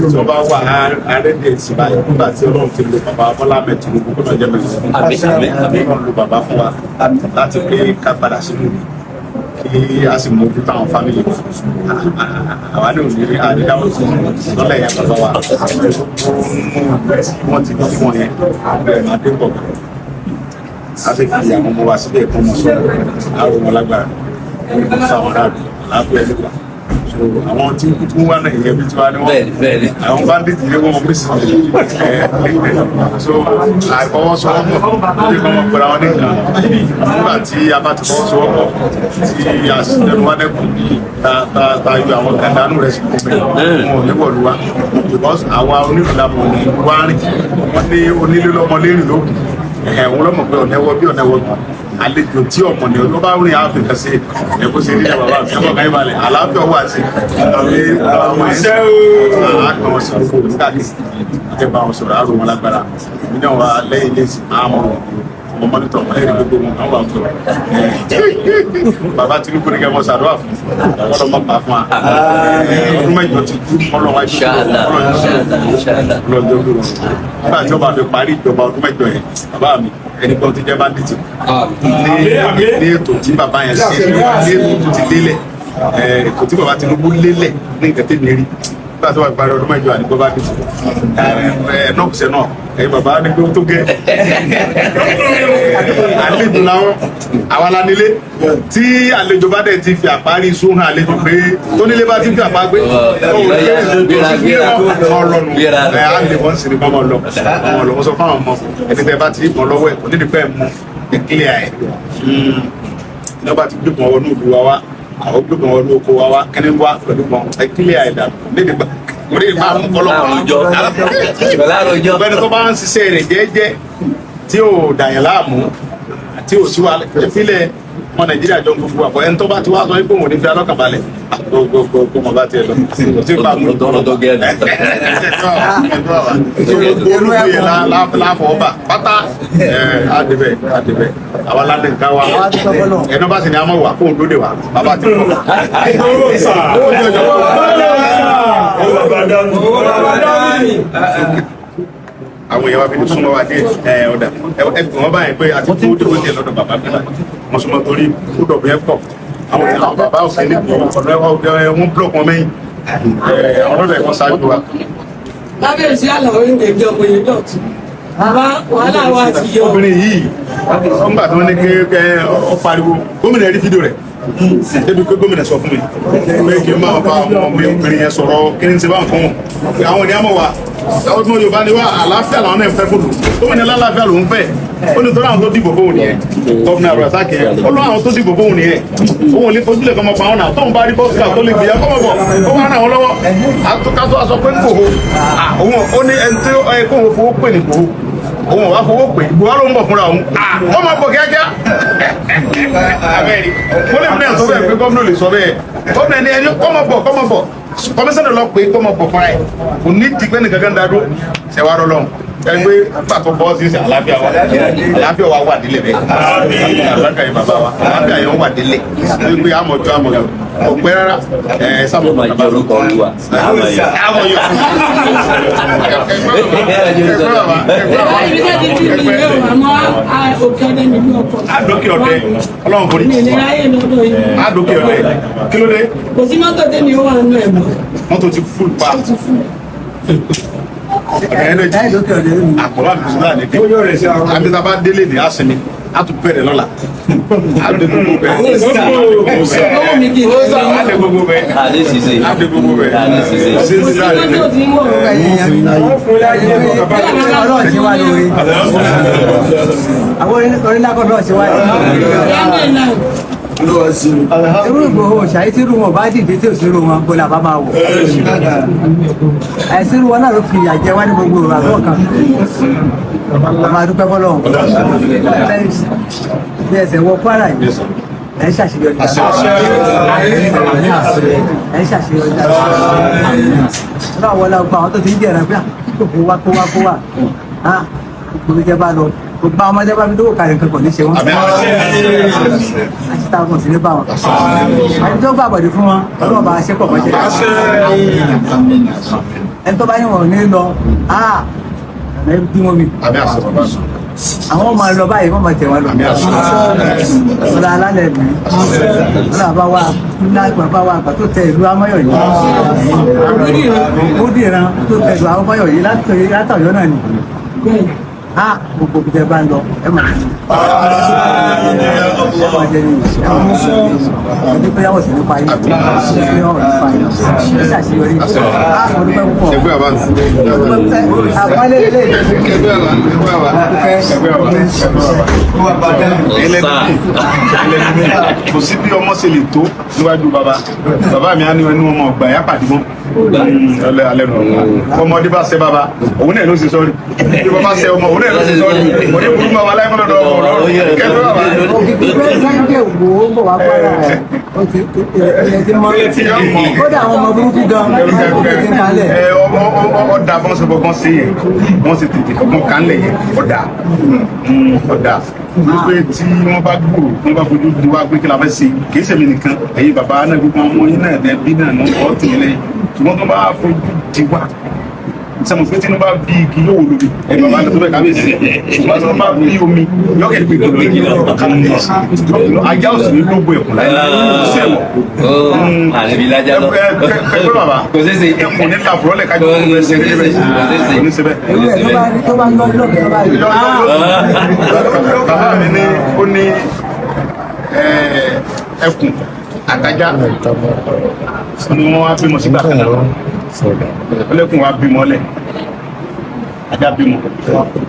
Ìjọba wà àrẹ́dẹ̀ sí báyìí nígbà tí Ọlọ́run ti lo bàbá Bọ́lá Ahmed Tinubu kó lọ́jọ́ mẹ́rin. Ọlọ́run lo bàbá fún wa láti pé ká padà sínú kí a sì mójú táwọn fámìlì àwa ní òní àdídáwọ̀ sí lọ́lẹ̀ yẹn bàbá wa wọ́n ti bí wọn yẹn bẹ̀rẹ̀ adébọ̀ a sì fi àwọn ọmọ wa síbẹ̀ kó mọ̀ sọ́dọ̀ àrùn wọn lágbára sáwọn aráàlú láàbẹ̀ nípa àwọn tí wọ́n wá náà ìyẹn bí tí wọ́n ní wọ́n àwọn bandit yẹn wọ́n bí sí so àìfọwọ́sowọ́pọ̀ ní kọ́ mọ̀ pẹ̀lú àwọn nígbà nígbà tí a bá ti fọwọ́sowọ́pọ̀ tí a sì tẹnu wá dẹ́kun ta yọ àwọn kàdánù rẹ̀ sí kọ́mẹ̀ wọn ò ní wọ̀lú wa because àwa onífìlàmù ní wárìn wọ́n ní onílé lọ́mọ lérìn lókun ẹ̀wọ̀n lọ́mọ pé ọ̀nẹ́wọ́ bí ọ̀nẹ́wọ́ gbọ́n àlejò tí ọmọ ní ọdún bá rìn áfíríkà sí ẹ̀kọ́ sí ilé bàbá mi ẹ̀kọ́ káyé balẹ̀ àlàáfíà wà sí àwọn iṣẹ́ àgbọn wọn sọ̀rọ̀ fún káàkiri ẹ̀ bá wọn sọ̀rọ̀ àrùn wọn lágbára nínú wa lẹ́yìn ilé ìsìn àmọ́ ọmọ mọ́nítọ̀ ẹ̀rí gbogbo wọn àwọn bá ń sọ̀rọ̀ bàbá Tinubu ní kẹ́ mọ́ sàdúrà fún ọlọ́mọ pa fún wa ọdún mẹ́jọ ti kú ọlọ́wà nígbà tí ọba fi parí ìjọba ọdún mẹ́jọ yẹn bàbá mi ẹni kan ti jẹ́ bandit ní ètò tí bàbá yẹn ṣe ní ètò tó ti lélẹ̀ ètò tí bàbá Tinubu lélẹ̀ ní nǹkan tẹ́ mi rí nígbà tí wọ́n parí ọdún mẹ́jọ àdìgbò bandit nọ́ọ̀sẹ̀ náà ẹ̀yin bàbá ní pé ó tó gẹ́ àlejò làwọn àwọn alánílé tí àlejò bá dẹ̀ ti fi àparí sóhun àlejò pé tó nílé bá ti fi àpá gbé ọlọ́nu àlè wọ́n sì ní bá wọn lọ wọ́n sọ fáwọn ọmọ ẹni tẹ́ bá ti mọ̀ lọ́wọ́ ẹ̀ kò nídìí pẹ́ mú ìkílẹ̀ ẹ̀ ní ọba ti gbé pọ̀ wọnú ìlú wa wá àwọn gbé pọ̀ wọnú oko wa wá kẹ́ni wá pẹ̀lú pọ̀ ìkílẹ̀ ẹ̀ dà nídìí gbà orí ìgbà ọlọ́pàá ọ̀gbẹ́ni tó bá ń ṣiṣẹ́ rẹ̀ jẹ́jẹ́ tí ò dàyàn láàmú tí ò sí wa fílẹ̀ ọmọ Nàìjíríà jọ gbogbo àpọ̀ ẹni tó bá ti wá sọ wípé òun ní fi alọ́kànbalẹ̀ gbogbo mọ̀ bá tiẹ̀ lọ tí ó bá mú gbogbo yẹn láfọwọ́bà pátá àdìbẹ̀ àwọn aládé nǹkan wa ẹni bá sì ní àmọ́ wà fóun lóde wa bàbá ti pọ̀. Àwọn èèyàn wa fi ní súnmọ́ wa dé ọ̀dà ẹgbẹ̀rún wọn báyìí pé àti tó dúró dé lọ́dọ̀ bàbá bí wọ́n súnmọ́ torí kúdọ̀ bí ẹ pọ̀ àwọn èèyàn bàbá òfin ní bí ọ̀dọ̀ wọn búlọ̀kù wọn mẹ́yìn àwọn ọ̀dọ̀ ẹ̀kọ́ ṣáájú wa. Lábẹ́rẹ́ sí àlàó ń gbẹ̀gbẹ́ ọmọ yẹn dọ̀tí. Wàhálà wa ti yọ. Obìnrin yìí wọ́n gbà tí wọ́n ní kí ọ pariwo gómìnà rí fídíò rẹ̀ débi pé gómìnà sọ fún mi pé kí n máa bá ọmọ obìnrin yẹn sọ̀rọ̀ kí n ti bá ń fún wọn àwọn ènìyàn mọ̀ wá àwọn tí wọ́n Yorùbá ni wá àlàáfíà làwọn náà fẹ́ fún lò gómìnà lálàáfíà lòún fẹ́ ó ní torí àwọn tó dìbò fóun nìyẹn gọ́vùnà rẹ̀ sáà kìí ó lọ́ àwọn tó dìbò fóun nìyẹn òun ò ní fojúlẹ̀ kọ́mọ pa wọn náà tóun bá rí bọ́sùkà tó lè gbìyà kọ́mọ bọ̀ ó wà náà wọn lọ́wọ́ àtúkátó aṣọ pé ń kòho ó ní ẹni tí ó yẹ kóun fowó pè ní kòho òun ò wá fowó pè Buhari ń bọ̀ fúnra òun wọ́n máa bọ̀ kíákíá abẹ́rẹ́ wọ́n lè fún ẹ̀ sọ bẹ́ẹ̀ pé gómìnà lè sọ bẹ́ẹ̀ gómìnà ni ẹni kọ́mọ bọ̀ kọmísánná lọ pé kọ́mọ bọ̀ fúnra ẹ̀ kò ní tìgbẹ́ nìkan kan dádó ṣẹ̀wá rọlọ́run ẹgbẹ́ pàtó bọ́ sí àlàáfíà wa wà délé bẹ́ẹ̀ àlàáfíà yẹn bàbá wa àlàáfíà yẹn wà délé wípé àmọ̀jọ́ àmọ̀jọ́ ọ̀pẹ́ rárá sábà máa jẹ́ orúkọ Olúwa. Àdókè ọ̀dẹ Ọlọ́run kò ní. Àdókè ọ̀dẹ kí ló dé? Kò sí mọ́tò tẹ́mi ó wà nínú ẹ̀ mọ́. Mọ́tò ti fúl pa. Àkọ́lá mi sùn náà ní kí. Àbí tá a bá délé ní àsìnì. a tún bẹ̀rẹ̀ lọ́la a dé gbogbo bẹ́ẹ̀ a dé gbogbo bẹ́ẹ̀ a dé gbogbo bẹ́ẹ̀ àwọn onílákọ̀ọ́dọ̀ ṣe wáyé. irú Ìgbòho ṣàyí tí irú wọn bá dìde tí òṣèré wọn bọ́lá bá máa wọ̀ àìsírú wọn náà ló fi ìyà jẹ wá ní gbogbo ìrọ̀ àbọ̀ kan ọmọ adúpẹ́ fọlọ́run bí ẹsẹ̀ wọ Kwara yìí ẹ ń ṣàṣeyọrí ẹ ń ṣàṣeyọrí náà wọlé ọgbà àwọn tó ti ń jẹ̀rẹ̀ pé kó wá gbogbo ìjẹba lọ gbogbo àwọn ọmọdé bá fi dówó kárí nǹkan kò ní ṣe wọn àti táwọn sì ní bá wọn àti tó gbàgbọ́dé fún wọn ọlọ́wọ́ bá ṣe pọ̀ mọ́ṣẹ́ ẹni tó bá yẹn wọ̀n ní lọ ẹ bí wọn mi àwọn ọmọ lọ báyìí wọn máa tẹ̀ wọn lọ ọ̀la alálẹ̀ mi ọ̀la bàbá wa àgbà tó tẹ ìlú Amáyọ̀ yìí ó dìran tó tẹ ìlú Amáyọ̀ yìí látọ̀yọ́ náà ni gbogbo ìjẹ bá ń lọ ẹ máa jẹ ní ẹni pé yàwó sí nípa yìí ẹ ṣàṣeyọrí olùpẹ̀ púpọ̀ àpọ́nlé ilé kò sí bí ọmọ ṣe lè tó níwájú bàbá mi á ní ẹnu ọmọ ọgbà yá pàdé mọ́ alẹ́ nù ọmọdé bá ṣe bàbá òun náà ló ṣe sọ́ọ́rì bí bàbá ṣe ọmọ òun náà ló ṣe sọ́ọ́rì òní burú bàbá láì fọlọ́dọ̀ ọ̀rọ̀ kẹfẹ́ bàbá. òkìkí Sunday Igboho ń bọ̀ wá Kwara ẹ̀ ti mọ kódà àwọn ọmọ burúkú gan ti ń kalẹ̀. ọ̀dà bọ́n ṣe bọ́n ṣe yẹn wọ́n ṣe tètè kọ́kọ́ kánlẹ̀ yẹn ọ̀dà wípé tí wọ́n bá gbòòrò wọ́n bá fojú di wá pé kí la fẹ́ ṣe kì í ṣèmi nìkan ẹ̀yin bàbá náà gbogbo ọmọ yín náà ẹbí náà ní ọ̀ tìlẹ̀ ṣùgbọ́n tó bá fojú di wá sẹ́mu pé tinubu bá bí igi yóò wò lórí ẹ̀yin bàbá náà tó bẹ̀ kábíyèsí ṣùgbọ́n tó bá bí omi yọ̀kẹ́ gbé gbé igi lọ ajá òsì ní gbogbo ẹ̀kún láyé sẹ́wọ̀ ẹgbẹ́ bàbá ẹ̀kún ní làbúrọ́lẹ̀ kájọ bàbá mi ní ó ní ẹkùn àtajá ni wọ́n wá bímọ sígbà kan náà ọlẹ́kùn wa bímọ lẹ̀ ajá bímọ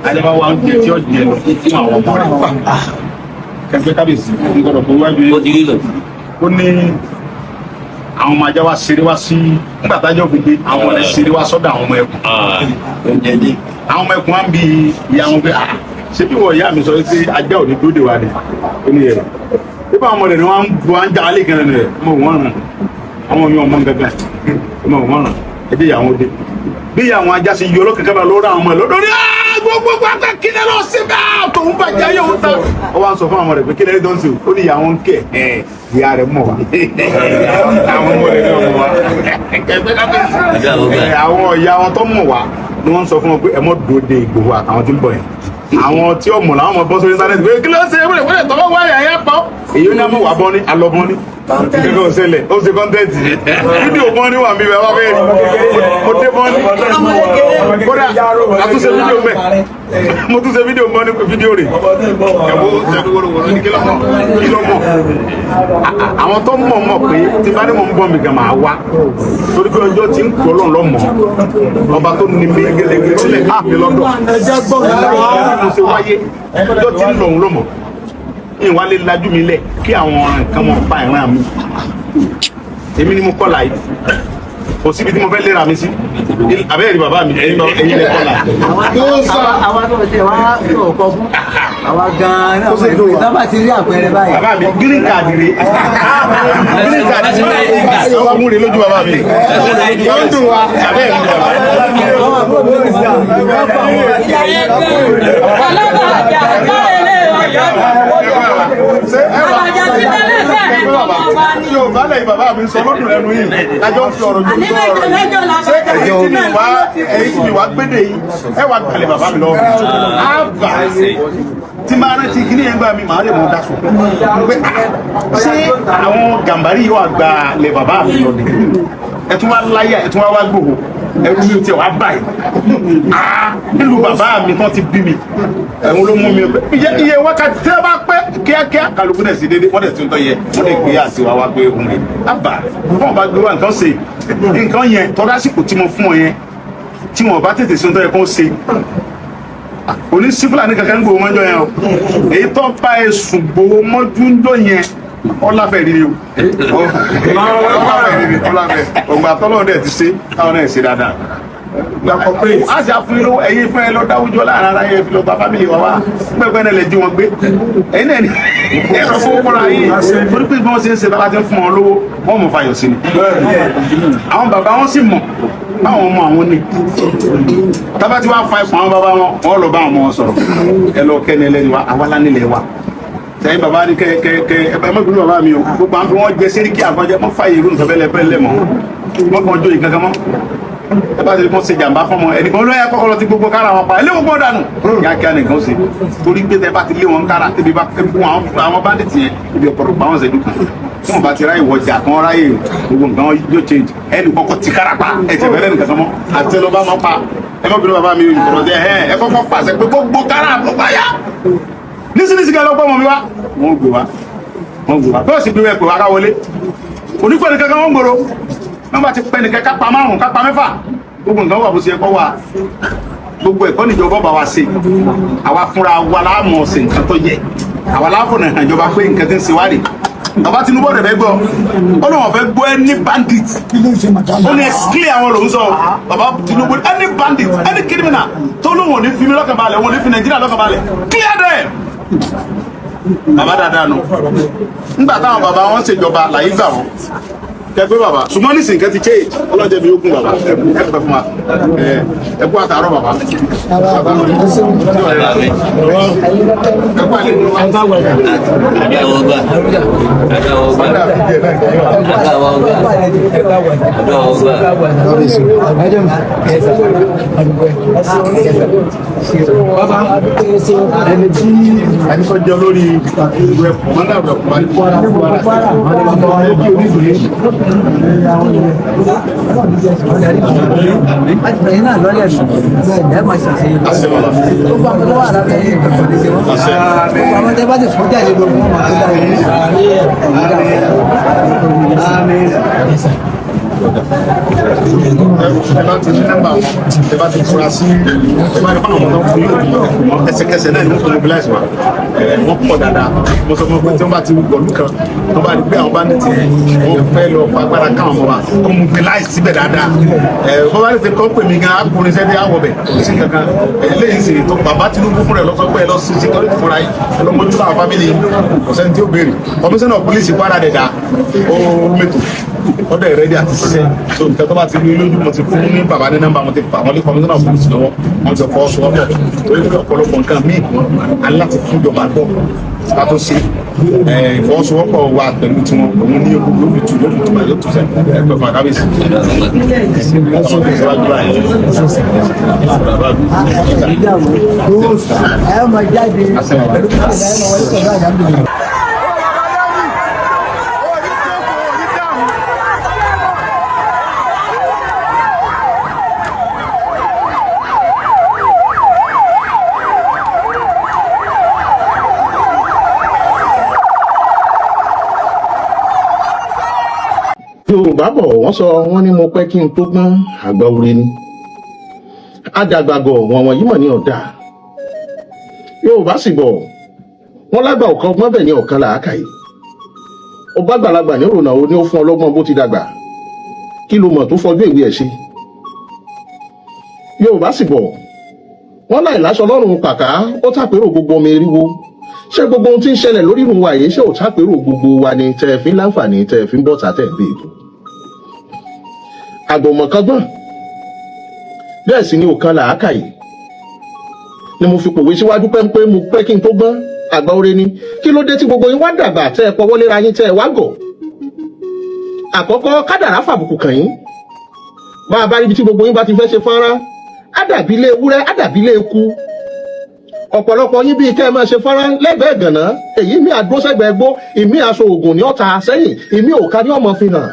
ajá bá wà ń jẹ tí ó jẹ lọ fún àwọn ọmọ rẹ̀ kẹgbẹ́ kábíyèsí nígbàdàn tó wájú ó ní àwọn ọmọ ajá wa ṣeré wá sí nígbà tájọ́ gbogbo àwọn ọmọ rẹ̀ ṣeré wá sọ́dọ̀ àwọn ọmọ ẹkùn àwọn ọmọ ẹkùn wa ń bi ìyá wọn pé ṣé bí wọ́n ìyá mi sọ pé ajá ò ní dóde wa ni ó ní ẹ̀rọ nípa àwọn ọmọdé ni wọ́n bu ajá alẹ́ kan rẹ̀ ọmọ wọn ràn àwọn yóò mọ gẹ́gẹ́ ọmọ wọn ràn ẹdí ìyàwó dé bí àwọn ajá sì yọ lókè kábàá lórí àwọn ọmọ lọ́dọ̀ ní gbogbo àgbà kílẹ̀ lọ sí bẹ́ẹ̀ tó ń bàjẹ́ yóò ta ó wá ń sọ fún àwọn rẹ̀ pé kílẹ̀ dọ́n sí o ó ní ìyàwó ń kẹ̀ ìyá rẹ̀ mọ̀ wá àwọn ọmọdé náà mọ̀ wá àwọn ìyá wọn tó mọ̀ wá ni wọ́n sọ fún wọn pé ẹ mọ́ dòde Ìgbòho àtàwọn tí ń bọ̀ yẹn àwọn tí ọmọ làwọn ọmọ bọ́ sórí íńtánẹ́ẹ̀tì pé kí ló ṣe wẹ́rẹ́ tọ́wọ́ wáyà yẹn pa ọ́ èyí ó ní àmọ́ wà bọ́ ní alọ́bọ́n ní kíkọ́ ọ̀sẹ̀lẹ̀ ó ṣe kọ́ńtẹ́ǹtì fídíò bọ́n ní wà mí bẹ́ẹ̀ wá bẹ́ẹ̀ mo dé bọ́n ní kódà àtúnṣe fídíò mẹ́ mo tún ṣe fídíò bọ́n ní fídíò rẹ̀ ẹ̀wọ́ ṣẹ́dúwọ́rọ̀wọ́rọ̀ ní kí lọ́mọ àwọn tó mọ̀ pé tí bá ní mọ̀ ń bọ́ mi gan máa wá torí pé ọjọ́ tí ń kọ́ lọ́n lọ́mọ ọba tó ní mi gẹ́gẹ́ sílẹ̀ káàpì lọ́dọ̀ mo ṣe wáyé ọjọ́ tí ń lọ́hùn lọ́mọ ìwà lè lajú mi lẹ̀ kí àwọn nǹkan mọ̀ pa ìran mi èmi ni mo kọ́ láì kò síbi tí mo fẹ́ lera mi sí abẹ́rẹ́ bàbá mi ẹ̀yin lè kọ́ láì. àwa tó ṣe wá tó kọ fún àwa gan-an náà wọ́n ti sábà ti rí àpẹẹrẹ báyìí. bàbá mi green card rè green card rè ọwọ́ múre lójú bàbá mi wọ́n dùn wa abẹ́rẹ́ mi bàbá yóò bá lẹ́yìn bàbá mi sọ lọ́dún lẹ́nu yìí lájọ́ ń fi ọ̀rọ̀ jù ṣé ẹ̀yìn tí mi wá gbédè yìí ẹ wá gbalẹ̀ bàbá mi lọ́wọ́ àbá tí máa rántí kí ní ẹgbà mi máa lè mọ dáṣọ pé ṣé àwọn gàmbàrí yóò gba lẹ bàbá mi lọ ní ẹ tún wá láyà ẹ tún wá Gbòho ẹrú mi ò tiẹ̀ wá báyìí nílùú bàbá mi tán ti bí mi ẹ̀hún ló mú mi iye wákàtí tí wọ́n bá pẹ́ kíákíá kálukú dẹ̀ sí dédé wọ́n dẹ̀ tún tọ́ yẹ wọ́n dẹ̀ gbé àtiwá wá pé òun rẹ̀ àbá wọ́n bá gbé wá nǹkan ṣe nǹkan yẹn tọ́lá àsìkò tí mo fún ọ yẹn tí wọ́n bá tètè sọ́ńtọ́ yẹ kó ṣe òní sífúlà ní kankan gbòó mọ́jọ́ yẹn o èyí tó bá ẹ sùn gbòó mọ́jú ń jọ yẹn ọláfẹ́ rírí o ọláfẹ́ rírí ọláfẹ́ ọgbà tọ́lọ́ dẹ̀ ti ṣe táwọn náà ṣe dáadáa gbàgbọ́ pé a ṣe àfihàn lówó ẹ̀yin fún ẹ lọ dáwùjọ láàrin ara yẹn fi lọ bá fámìlì wa wá pẹ́pẹ́ náà lè jí wọn gbé ẹ̀yin náà ni ẹ̀rọ fún kọ́ra yìí torí pé bí wọ́n ṣe ń ṣe bá ti ń fún wọn lówó wọ́n mọ̀ fàyọ̀ sí ni àwọn bàbá wọn sì mọ̀ báwọn ọmọ àwọn ní tábà tí wàá fa ipò àwọn bàbá wọn lọ bá àwọn ọmọ wọn sọ̀rọ̀ ẹ lọ kẹ́ni ẹlẹ́ni wa àwa lánìlẹ̀ wa sẹ́yìn bàbá ní kẹ́kẹ́kẹ́ ẹ má gbé bàbá mi o gbogbo àwọn fi wọ́n jẹ sẹ́ríkì àfọ́jẹ́ mọ́ fàyè irú nǹkan bẹ́lẹ̀ mọ́ wọ́n kàn jó ìkankan mọ́ ẹ bá ti kọ́ ṣe jàǹbá fún ọmọ ẹnìkan ló yẹ kọ́kọ́ lọ ti gbogbo kára wọn pa ẹ lé gbogbo dànù kíákíá nìkan ṣe torí pé tẹ bá ti lé wọn kára tẹbi bá fún àwọn bandits yẹn ibi ọ̀pọ̀lọpọ̀ àwọn ṣẹ̀dú kan tí wọn bá ti ráyè wọjà kan ráyè gbogbo nǹkan yóò change ẹnì kọ́kọ́ ti kára pa ẹ̀jẹ̀ bẹ́rẹ̀ nìkan sọmọ àti ẹ lọ bá wọn pa ẹ má bínú bàbá mi ìkọ̀rọ̀ jẹ ẹ kọ́kọ́ pàṣẹ pé gbogbo kára àbúgbà yá nísìnyìí kẹ́ lọ gbọ́ mọ̀ mi wá wọ́n gbé wa bẹ́ẹ̀ sì bí wọ́n pè wá ká wọlé onípẹ̀lú kankan wọ́n gbòòrò wọ́n bá ti pẹ́ nìkan kápá márùn-ún kápá mẹ́fà gbogbo nǹkan wà bó ṣe ẹ̀kọ́ wà gbogbo ẹ̀kọ́ níjọba bá wa ṣe àwa fúnra wa láàmú ọ̀sẹ̀ nǹkan tó yẹ àwa láàfọ̀nà hàn ìjọba pé nǹkan ti ń ṣe wádìí bàbá Tinubu rẹ̀ fẹ́ gbọ́ ó lóun fẹ́ gbọ́ ẹni bandit ó ní clear àwọn lòún sọ bàbá Tinubu ẹni bandit ẹni criminal tó lóun ò ní fi mí lọ́kàn balẹ̀ òun ò ní fi Nàìjíríà lọ́kàn balẹ̀ clear them bàbá dáadáa nù nígbà táwọn bàbá wọn ṣèjọba làyè gbà wọn kẹgbẹ́ bàbá ṣùgbọ́n ní sìnkẹ́ ti change ọlọ́jẹ́ mi ó gún bàbá ẹgbẹ́ fún wa ẹkú àtàárọ̀ bàbá. ẹni tí ẹni tó jẹ lórí ìlú ẹ̀kọ́ mọ́nà ẹ̀yin náà lọ́lẹ̀ sùn ẹ̀ máa ṣàṣeyọrí ó bá wọn wà lábẹ́ yìí ìgbàgbọ́ ní tiwọn ó bá wọn tẹ́ bá ti fún jáde lórí wọn máa tó dáa yìí ẹ bá ti ní nọ́mbà wọn ẹ bá ti fura sí ẹ bá ní báwọn ọmọ fún yóò ẹsẹ̀kẹsẹ̀ náà ni wọn kò mobilize wa wọn pọ̀ dáadáa mo sọ fún ọ pé tí wọn bá ti gbọlú kan wọn bá ní pé àwọn bá ní tiẹ̀ wọn fẹ́ lọ fún agbára káwọn ọmọ wa kó mobilize síbẹ̀ dáadáa wọn bá ní ti kọ́ pè mí gan akùnrin sẹ́dí àwọ̀ bẹ̀ kò sí kankan eléyìí sì tó bàbá Tinubu fúnra ẹ̀ lọ́sọ pé ẹ lọ sí security fúnra yìí ẹ lọ mójútó àwọn fámìlì ọ̀sẹ̀ tí ó béèrè komisanna polisi Kwara dẹ̀dá ó mẹ́tò ọdọ ìrẹ́dí àti ṣiṣẹ́ so nǹkan tó bá ti rí lójú mo ti fún ní bàbá ní nọ́mbà mo ti fà wọ́n lé komisanna polisi lọ́wọ́ wọ́n ti fọ́ sọ́wọ́ bọ̀ torí pé ọ̀pọ̀lọpọ̀ nǹkan míì aláti fún ìjọba gbọ́ ká tó ṣe ìfọwọ́sowọ́pọ̀ wa pẹ̀lú tiwọn òun ní ewu ló fi tù yóò tù sẹ́ ẹgbẹ́ fún akábíyèsí. ẹ máa jáde pẹ̀lú pé ẹ máa wọlé pẹ̀lú àjàmbá. Yorùbá bọ̀ wọ́n sọ wọ́n ní mo pẹ́ kí n tó gbọ́n àgbà orin ni adàgbàgọ̀ wọ̀n wọ̀nyí mọ̀ ní ọ̀dà Yorùbá sì bọ̀ wọ́n lágbà ọ̀kan ọgbọ́n bẹ̀ ní ọ̀kan làákàyè ọba àgbàlagbà ní rònà ó ní ó fún ọlọ́gbọ́n bó ti dàgbà kí ló mọ̀ tó fọjú ìwé ẹ̀ ṣe Yorùbá sì bọ̀ wọ́n láì láṣọ lọ́rùn kàkà ó tàpérò gbogbo ọmọ eriwo ṣé gbogbo ohun tí ń ṣẹlẹ̀ lórí ìrùn wa yìí ṣé ò tàpérò gbogbo wa ni tẹ́ ẹ fi ń láǹfààní tẹ́ ẹ fi ń bọ́ tàtẹ́ ń gbé ètò àgbọ̀mọ̀kọ́gbọ̀n bẹ́ẹ̀ sì ni òkan làákàyè ni mo fi pòwe síwájú pé mo pẹ́ kí n tó gbọ́n àgbà oore ni kí ló dé tí gbogbo yín wá dàgbà tẹ́ ẹ pọwọ́ léra yín tẹ́ ẹ wá gọ̀ àkọ́kọ́ kádàrá fàbùkù kàn yín bá a bá rí ibi tí gbogbo yín bá ti fẹ́ ṣe fọ́nrán á dàbí ilé ewúrẹ́ á dàbí ilé eku ọ̀pọ̀lọpọ̀ yín bíi kẹ́ ẹ máa ṣe fọ́nrán lẹ́gbẹ̀ẹ́ gànà èyí mi àdóṣẹ́gbẹ̀ẹ́ gbó ìmí aṣọ òògùn ní ọ̀tá sẹ́yìn ìmí òka ní ọmọ fi hàn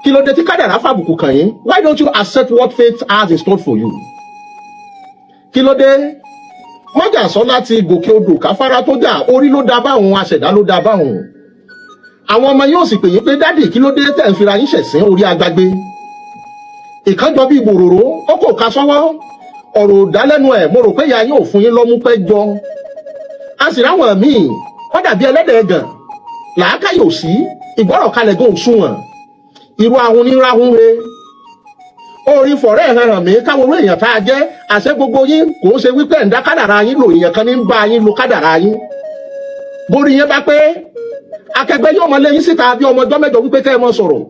kí ló dé tí kádàrá fàbùkù kàn yín? Why don't you accept what fate has in store for you? Kí ló dé? Májàsọ́lá ti gòkè odò káfárá tó jà, orí ló dá báwọn, aṣẹ̀dá ló dá báwọn. Àwọn ọmọ yóò sì pè yín pé dádì kí ló dé tẹ̀ ń fira yín ṣẹ̀sín orí agbágbé. Ìkánjọ bíi bòròró, ó kò ká sọ́wọ́, ọ̀rọ̀ òdálẹ́nu ẹ̀, mo rò pé ìyá yín ò fún yín lọ́mú pẹ́ jọ. A sì ráwọn míì, wọ́n dàbí ẹlẹ́dẹ̀ ẹ̀gàn, làákàyè ò sí, ìgbọ́rọ̀ kalẹ̀ gan òṣùwọ̀n. Irú ahun ní ráhùn re. Orí fọ̀rẹ́ ẹ̀hàn mi káwọn owó èèyàn tá a jẹ́, àṣẹ gbogbo yín kò ń ṣe wípé ẹ̀ńdá kádàrá yín lò èèyàn kan ní ń bá yín lo kádàrá yín. Borí yẹn bá pé akẹgbẹ́ yóò mọ lẹ́yìn síta bí ọmọ ọjọ́ mẹ́jọ wípé kẹ́ ẹ mọ sọ̀rọ̀.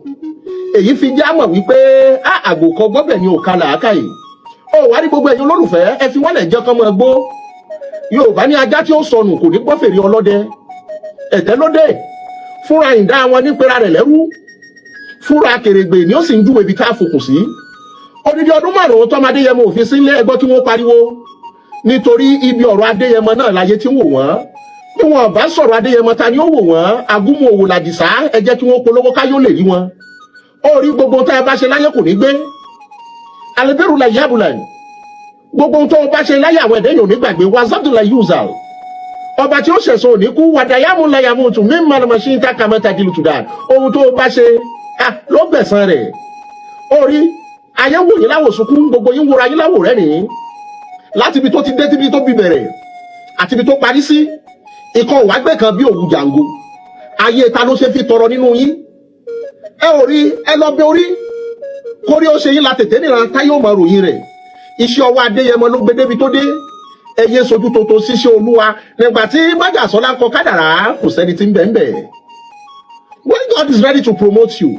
Èyí fi já mọ̀ wípé àgbò kan gbọ́bẹ̀ ni ò ka làákàyè. Ó wá rí gbogbo ẹ̀yin olólùfẹ́ ẹ fi wọ́n lẹ̀ jẹ́ kán mọ́ gbó. Yorùbá ní ajá tí ó sọnù kò ní gbọ́ fèrè ọlọ́dẹ. Ẹ̀tẹ́ ló dé. Fúnra ìdá wọn ní pera rẹ̀ lẹ́rú. Fúnra kèrègbè ni ó sì ń júwe ibi tá a fòkùn sí. Odidi ọdún márùn-ún tọ́mọ Adéyẹmọ òfin sílé ẹgbọ́ tí wọ́n pariwo. Nítorí ibi ọ̀rọ̀ Adéyẹmọ náà láyé tí ń wò wọ́n. Bí wọn bá sọ̀rọ̀ Adéyẹmọ ta ni ó wò wọ́n, agúnmu òwò làdìsá ẹ jẹ́ kí wọ́n polówó káyọ̀ lè rí wọn. Ó rí gbogbo tá ẹ bá ṣe láyé kò ní gbé. Alẹ́bẹ̀rù la yábùlà ni. Gbogbo tó o bá ṣe láyé àwọn ẹ̀dẹ́yìn ò ní gbàgbé wa zabdula yuzal. Ọba tí ó ṣẹ̀sọ́ òní kú wàdàyàmú layamu tún mí mọ̀lẹ́mọ̀ sí ìta kàmẹ́ta dìlù tùdà. Ohun tó o bá ṣe ló gbẹ̀san rẹ̀. Ó rí ayé wò yín láwò sunkún, gbogbo yín wòra yín láwò rẹ́rìn-ín. Láti ibi tó ti dé tíbi tó bí bẹ̀rẹ̀ àti ibi tó parí sí. Ikọ̀ wàgbẹ́ kan bí òwú jàǹgó. Ayé ta ló ṣe fi tọrọ nínú yín? Ẹ ò rí ẹ lọ bẹ orí. Kórí ó ṣe yín la tètè níran táyé ò mọ ròyìn rẹ̀. Iṣẹ́ ọwọ́ Adéyẹmọ ló gbé débi tó dé. Ẹyẹ sojú toto ṣíṣe Olúwa nígbà tí Májàsọ́lá kọ kádàrá kò sẹ́ni tí ń bẹ̀ ń bẹ̀. When God is ready to promote you,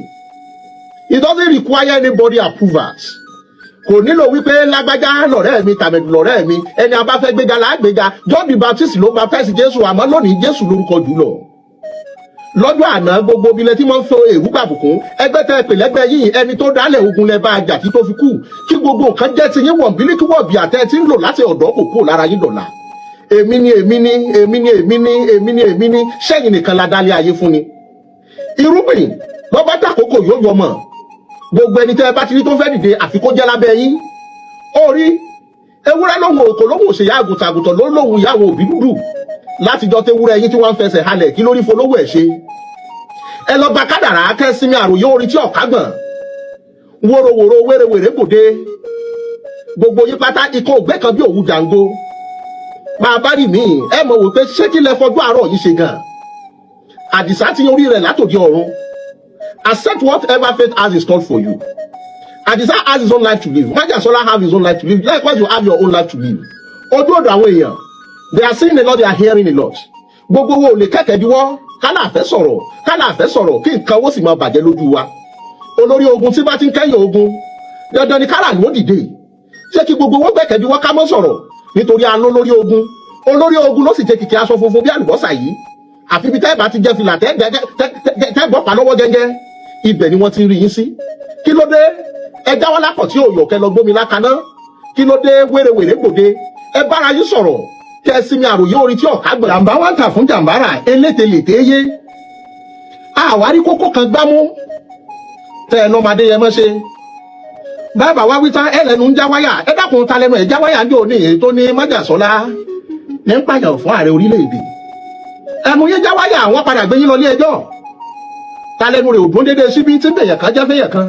He doesn't require anybody approvals. Kò nílò wípé lágbájá lọ̀rẹ́ mi tàbẹ̀dù lọ̀rẹ́ mi, ẹni a bá fẹ́ gbéga lágbéga. John the Baptist ló baptise Jésù, àmọ́ lónìí Jésù lórúkọ jùlọ. Lọ́jọ́ àná gbogbo bilẹ̀ tí wọ́n ń fẹ́ èrú gbàbùkún, ẹgbẹ́ tẹ́ pè lẹ́gbẹ́ yìí ẹni tó dálẹ̀ ogun lẹ bá ajá tí tó fi kú. Kí gbogbo nǹkan jẹ́ ti yín wọ̀n bílíkì wọ̀bì àtẹ́ tí ń lò láti ọ̀dọ́ kò kúrò lára yín dọ̀la. Èmi ni èmi ni èmi ni èmi ni èmi ni èmi ni sẹ́yìn nìkan la dálé ayé fún ni. Irúgbìn bọ́ bá tàkókò yóò yọ mọ̀. Gbogbo ẹni tẹ́ bá ti rí tó fẹ́ dìde àfi kó jẹ́ lábẹ́ yín. Ó rí ewúrẹ́ lóhùn òkò lóhùn òṣèyá àgùntàgùntàn ló lóhùn ìyàwó òbí dúdú. Látijọ́ tewúrẹ́ yín tí wọ́n ń fẹsẹ̀ halẹ̀ kí lórí folówó ẹ̀ ṣe. Ẹ lọ gba kádàrá kẹ́sìmí àròyé orin tí ọ̀ká gbọ̀n. Wórówóró wérewèrè gbòde. Gbogbo yín pátá ikọ̀ ògbẹ́ kan bí òwú jàǹgó. Máa bá rí mi ẹ mọ̀ wò pé ṣé kí lẹ fọjú àárọ̀ yìí ṣe gan. Àdìsá ti orí rẹ̀ látòdì ọ̀run. Accept whatever fate has in store for you. Àdìsá has his own life to live. Májàsọ́lá have his own life to live. Likewise you have your own life to live. Ojú ọ̀dọ̀ àwọn èèyàn. They are seeing a lot, they are hearing a lot. Gbogbo wo lè kẹ́kẹ́ bí wọ́n kálá àfẹ́ sọ̀rọ̀ kí nǹkan owó sì máa bàjẹ́ lójú wa. Olórí ogun tí bá ti ń kẹ́yìn ogun dandan ni kálá ló dìde. Ṣé kí gbogbo wọn gbẹ̀kẹ́ bí wọ́n ká mọ́ sọ̀rọ̀ nítorí àánú lórí ogun. Olórí ogun ló sì jẹ́ kìkì aṣọ funfun bí àlùbọ́sà yìí. Àfi bí tẹ́ẹ̀bà ti jẹ́ fìlà tẹ́ẹ̀gbọ́ pa lọ́wọ́ gẹ́gẹ́. Ibẹ̀ ni wọ́n ti rí yín sí. Kí ló dé? Ẹ jáwọ́ lápọ̀ tí òyò kẹ lọ gbómi lákaná. Kí ló dé wérewèrè gbòde? Ẹ bára yín sọ̀rọ̀. Kẹ́ sinmi àròyé orin tí ọ̀ká gbọ̀n. Jàǹbá wá ń tà fún jàǹbára elételèté yé. Àwárí kókó kan gbámú. Tẹ́ ẹ lọ́mọdé yẹn mọ́ ṣe. Bàbá wa wí tán ẹlẹ́nu ń já wáyà. Ẹ dákun ta lẹ́nu ẹ̀ já wáyà ń jò ní èyí tó ní Májàsọ́lá ní ń pààyàn fún ààrẹ orílẹ̀-èdè. Ẹnu yẹn já wáyà àwọn padà gbé yín lọ ilé ẹjọ́. Ta lẹ́nu rẹ̀ ò dún déédéé síbi tí ń bẹ̀yẹ̀ kan jẹ́ fẹ́yẹ̀ kan.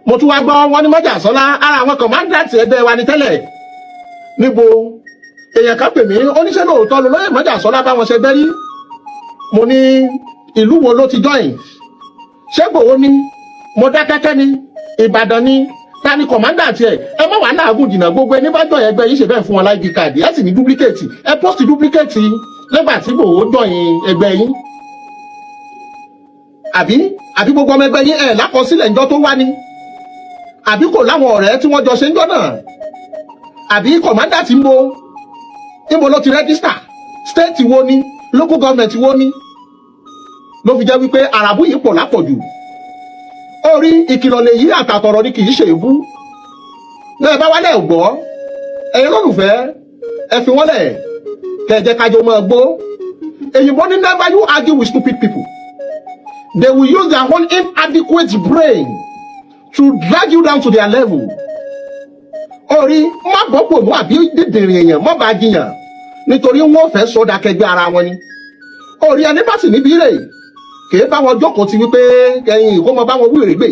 Mo tún wá gbọ́ wọn ní Májàsọ́lá ara àwọn kọ̀mándàtì ẹgbẹ́ wa ní tẹ́lẹ̀. Níbo èèyàn kan pè mí oníṣẹ́ lóòótọ́ ló lóye Májàsọ́lá bá wọn ṣe gbẹ́rí. Mo ní ìlú wo ló ti join? Ṣé Ìgbòho ni? Mọdákẹ́kẹ́ ni? Ìbàdàn ni? Ta ni kọ̀mándàtì ẹ̀? Ẹ má wàá láàgùn jìnnà gbogbo ẹni bá join ẹgbẹ́ yìí ṣe bẹ́ẹ̀ fún wọn ID card ẹ sì ní duplicate ẹ post duplicate nígbà tí Ìgbòho join ẹgbẹ́ yín. Àbí gbogbo ọmọ ẹgbẹ́ yín ẹ̀ lákọsílẹ̀ ńjọ́ tó wá ni? Àbí kò láwọn ọ̀rẹ́ tí wọ́n jọ ṣe ń jọ́ náà? Àbí kọ̀mándàtì ń bo? Níbo ló ti rẹ́gísítà? State wo ni? Local government wo ni? Ló fi jẹ́ wípé àràbù yìí pọ̀ lápọ̀jù. Orí ìkìlọ̀ lè yí àtàtọ̀rọ̀ ni kì í ṣe èébú. Bẹ́ẹ̀ bá wálẹ̀ gbọ́, ẹ̀yin lólùfẹ́, ẹ fi wọ́n lẹ̀, kẹ̀jẹ̀ kájọ máa gbó. Èyìnbó ní never you argue with stupid people. they will use their own inadequate brain to drag you down to their level. Orí má bọ́pọ̀ mú àbí dídìrín èèyàn má bàa jiyàn nítorí wọ́n fẹ́ sọ́dà kẹgbẹ́ ara wọn ni. Orí ẹni bá sì níbí rè kì í bá wọn jókòó ti wípé ẹyin ìkó mọ bá wọn wíìrì gbé.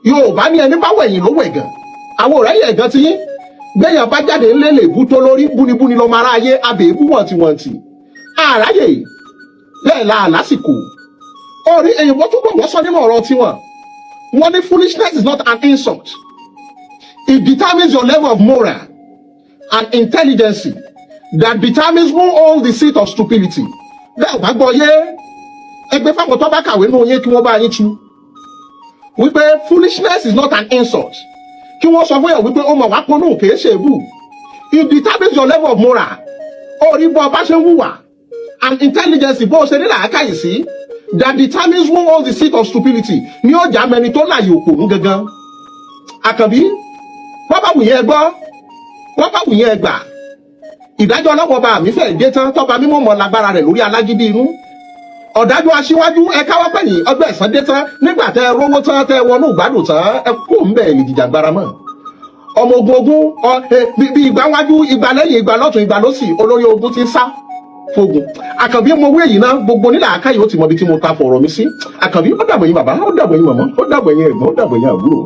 Yorùbá ní ẹni bá wẹ̀yìn ló wẹ̀ gan. Àwọn ọ̀rẹ́ yẹ̀ gan ti yín. Gbẹ̀yàn bá jáde ńlẹ̀ lè bú tó lórí búnibúni lọ máa ráyé abẹ́ ìbú wọ̀ntìwọ̀ntì. Àráyè lẹ́ẹ̀la lásìkò. Orí èyìnbó túbọ̀ wọ́n sọ nínú ọ̀rọ̀ tiwọn. Wọ́n ní foolishness is not an insult. It determines your level of moral and intelligence that determines who owns the seat of stupidity. Bẹ́ẹ̀ bá gbọ́ yé ẹgbẹ́ fáwọn tó bá kàwé nínú yín kí wọ́n bá yín tú. Wípé foolishness is not an insult. Kí wọ́n sọ fún yàn wípé ó mọ̀ wá pọ́nú kìí ṣe èbú. It determines your level of moral. Orí bọ́ bá ṣe ń wùwà and intelligence bó ṣe ní làákàyè sí that determines who owns the seat of stupidity ní ọjà mẹni tó láàyè òpònú gangan. Àkànbí wọ́n bá wù yẹn gbọ́ wọ́n bá wù yẹn gbà. Ìdájọ́ ọlọ́wọ́ bá mi fẹ́ dé tán tọ́ba mímọ́ mọ́ lágbára rẹ̀ lórí alágídí inú. Ọ̀dájú aṣíwájú ẹ káwọ́ pẹ̀yìn ọgbẹ́ ẹ̀sán dé tán nígbà tẹ rówó tán tẹ wọnú ìgbádùn tán ẹ kó ń bẹ̀ lè jìjàgbara mọ́. Ọmọ ogun bí ìgbà wájú ìgbà lẹ́yìn ìgbà lọ́tún ìgbà lọ́sì olórí ogun ti ń sá fogun. Àkànbí mo wé yìí ná gbogbo nílà àkáyè ó ti mọ ibi tí mo ta fọ̀rọ̀ mi sí. Àkànbí ó dàbọ̀ yín bàbá ó dàbọ̀ yín màmá ó dàbọ̀ yín ẹ̀gbọ́n ó dàbọ̀ yín àbúrò.